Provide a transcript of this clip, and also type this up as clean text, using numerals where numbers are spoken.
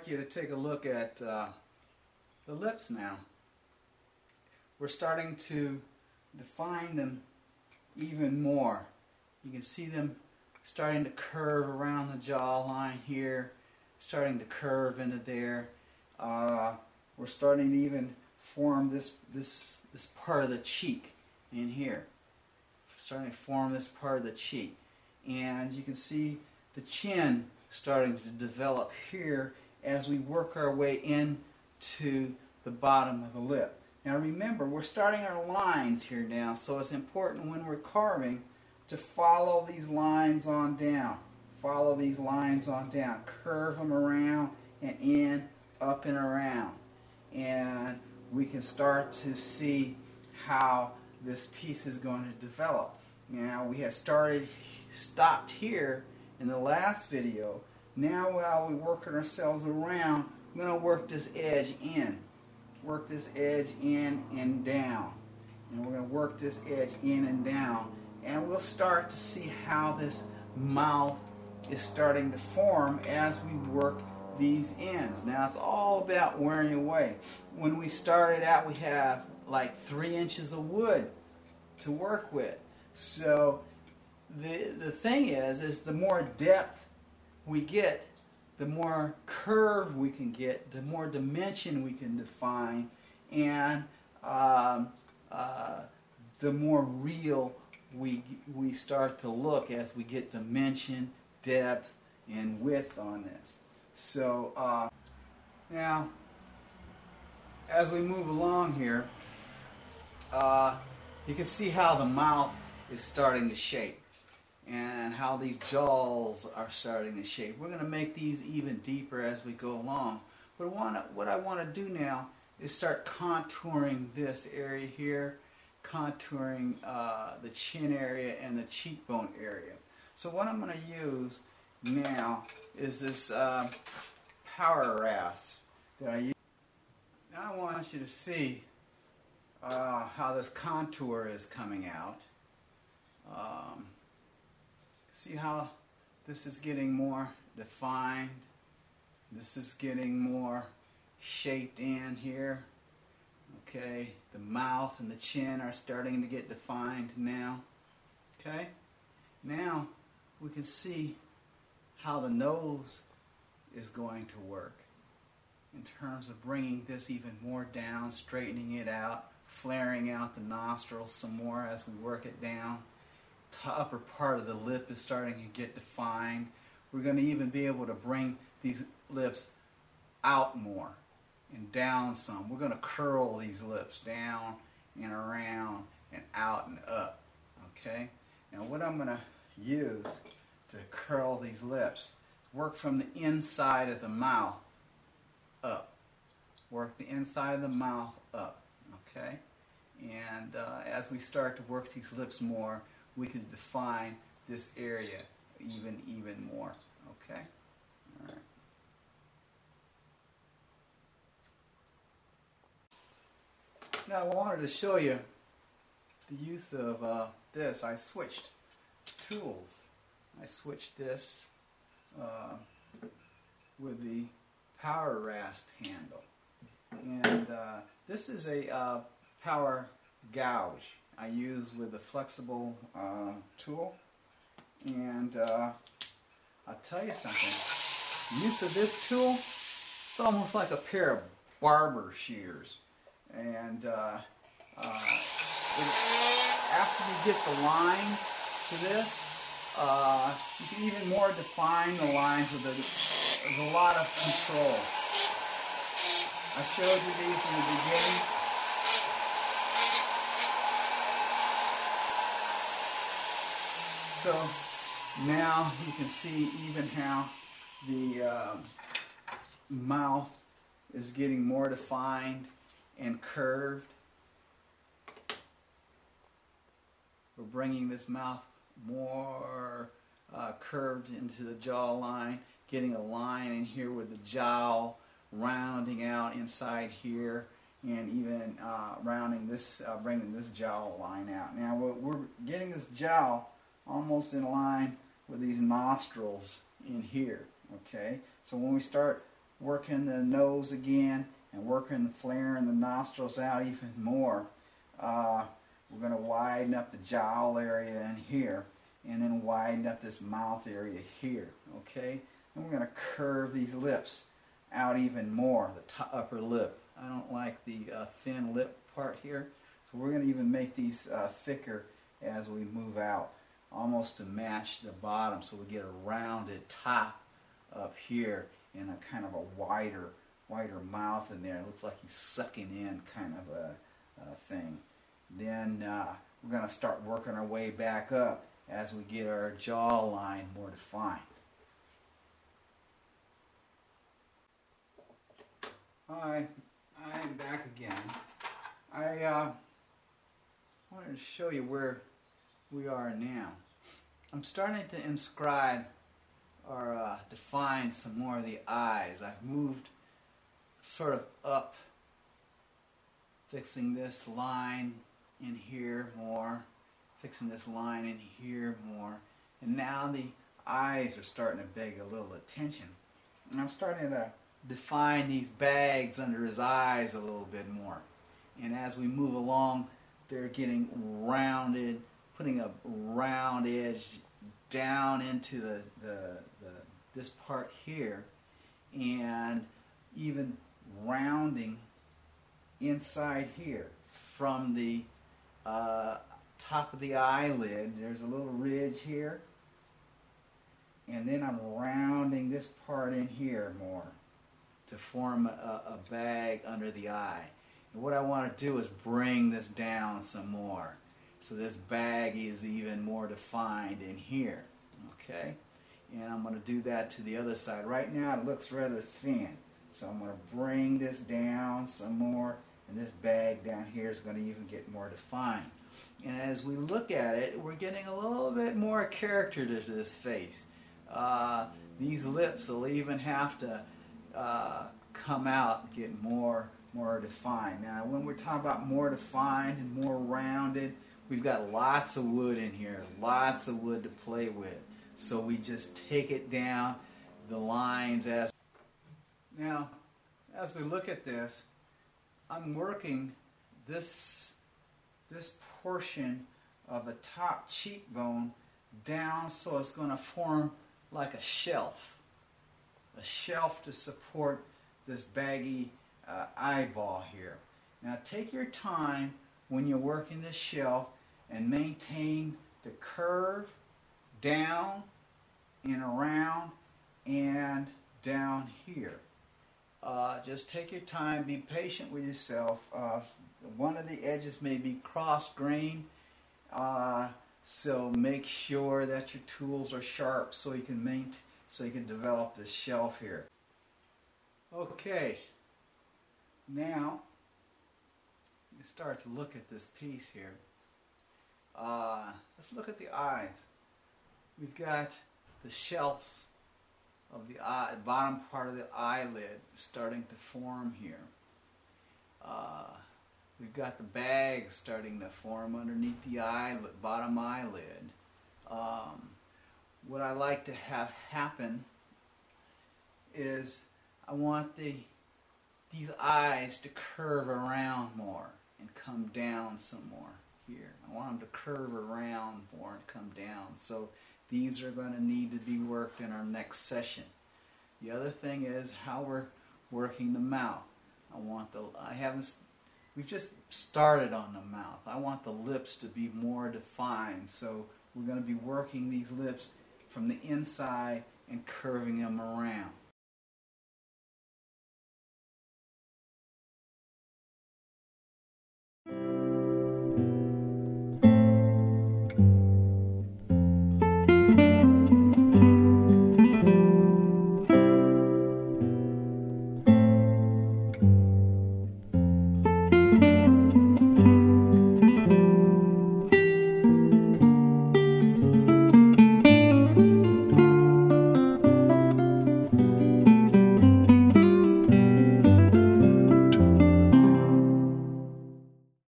like you to take a look at the lips now. We're starting to define them even more. You can see them starting to curve around the jawline here, starting to curve into there. We're starting to even form this part of the cheek in here. Starting to form this part of the cheek. And you can see the chin starting to develop here as we work our way into the bottom of the lip. Now remember, we're starting our lines here now, so it's important when we're carving to follow these lines on down. Follow these lines on down. Curve them around and in, up and around. And we can start to see how this piece is going to develop. Now we have stopped here in the last video. Now while we're working ourselves around, we're going to work this edge in. Work this edge in and down. And we're going to work this edge in and down. And we'll start to see how this mouth is starting to form as we work these ends. Now it's all about wearing away. When we started out, we have like 3 inches of wood to work with. So the thing is the more depth we get, the more curve we can get, the more dimension we can define, and the more real we start to look as we get dimension, depth, and width on this. So now, as we move along here, you can see how the mouth is starting to shape and how these jaws are starting to shape. We're going to make these even deeper as we go along. But what I want to do now is start contouring this area here, contouring the chin area and the cheekbone area. So what I'm going to use now is this power rasp that I use. Now I want you to see how this contour is coming out. See how this is getting more defined. This is getting more shaped in here. Okay, the mouth and the chin are starting to get defined now. Okay, now we can see how the nose is going to work in terms of bringing this even more down, straightening it out, flaring out the nostrils some more as we work it down. The upper part of the lip is starting to get defined. We're going to even be able to bring these lips out more and down some. We're going to curl these lips down and around and out and up. Okay? Now what I'm going to use to curl these lips, work from the inside of the mouth up. Work the inside of the mouth up. Okay? And as we start to work these lips more, we can define this area even more. Okay? All right. Now I wanted to show you the use of this. I switched tools. I switched this with the power rasp handle. And this is a power gouge I use with a flexible tool. And I'll tell you something. The use of this tool, it's almost like a pair of barber shears. And after you get the lines to this, you can even more define the lines with a lot of control. I showed you these in the beginning. So now you can see even how the mouth is getting more defined and curved. We're bringing this mouth more curved into the jawline, getting a line in here with the jowl, rounding out inside here, and even rounding this, bringing this jowl line out. Now we're getting this jowl almost in line with these nostrils in here. Okay, so when we start working the nose again and working flaring the nostrils out even more. We're going to widen up the jowl area in here, and then widen up this mouth area here, okay? And we're going to curve these lips out even more, the upper lip. I don't like the thin lip part here, so we're going to even make these thicker as we move out, almost to match the bottom, so we get a rounded top up here and a kind of a wider mouth in there. It looks like he's sucking in kind of a thing. Then we're going to start working our way back up as we get our jawline more defined. Hi, I'm back again. I wanted to show you where we are now. I'm starting to inscribe or define some more of the eyes. I've moved sort of up, fixing this line in here more, fixing this line in here more, and now the eyes are starting to beg a little attention. And I'm starting to define these bags under his eyes a little bit more. And as we move along, they're getting rounded, putting a round edge down into this part here, and even rounding inside here from the top of the eyelid. There's a little ridge here, and then I'm rounding this part in here more to form a bag under the eye. And what I want to do is bring this down some more, so this bag is even more defined in here, okay? And I'm going to do that to the other side. Right now it looks rather thin, so I'm going to bring this down some more, and this bag down here is going to even get more defined. And as we look at it, we're getting a little bit more character to this face. These lips will even have to come out, get more defined. Now, when we're talking about more defined and more rounded, we've got lots of wood in here, lots of wood to play with. So we just take it down the lines as. Now, as we look at this, I'm working this portion of the top cheekbone down, so it's going to form like a shelf to support this baggy eyeball here. Now take your time when you're working this shelf and maintain the curve down and around and down here. Just take your time, be patient with yourself. One of the edges may be cross-grained, so make sure that your tools are sharp so you can develop this shelf here. Okay, now you start to look at this piece here. Let's look at the eyes. We've got the shelves of the eye, bottom part of the eyelid starting to form here. We've got the bag starting to form underneath the eyelid, bottom eyelid. What I like to have happen is I want these eyes to curve around more and come down some more here. I want them to curve around more and come down. So these are going to need to be worked in our next session. The other thing is how we're working the mouth. We've just started on the mouth. I want the lips to be more defined. So we're going to be working these lips from the inside and curving them around.